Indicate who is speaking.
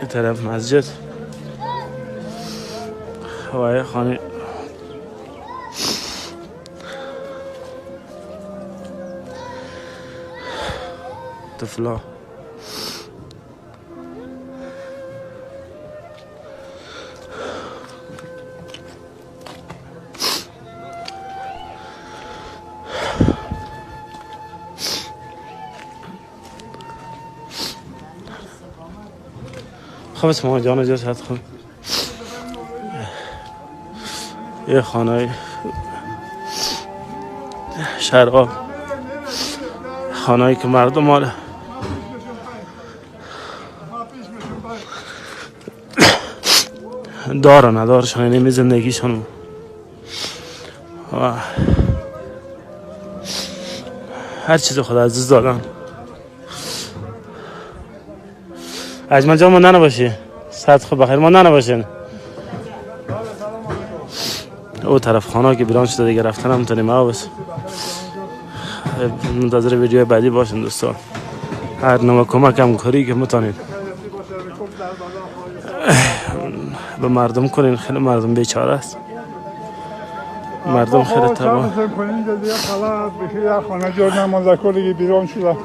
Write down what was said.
Speaker 1: این طرف مسجد و خانه طفلا. خب اسم جان اجازه هست. خب یه خانه شهر خانه‌ای که مردم مال داره ندارشان، یعنی می زندگیشان و هر چیز خدا عزیز دادن. اجمل جان مانده نباشی، صد خوب بخیر مانده نباشین. او طرف خانه که بیران شده دیگه رفتن هم تونیم. بس منتظر ویدیو بعدی باشین دوستان. هر نوع کمک همکاری که میتونین به مردم کنین. خیلی مردم بیچاره است، مردم خیلی تباه.
Speaker 2: خانه جور نمازکو دیگه بیرون شده.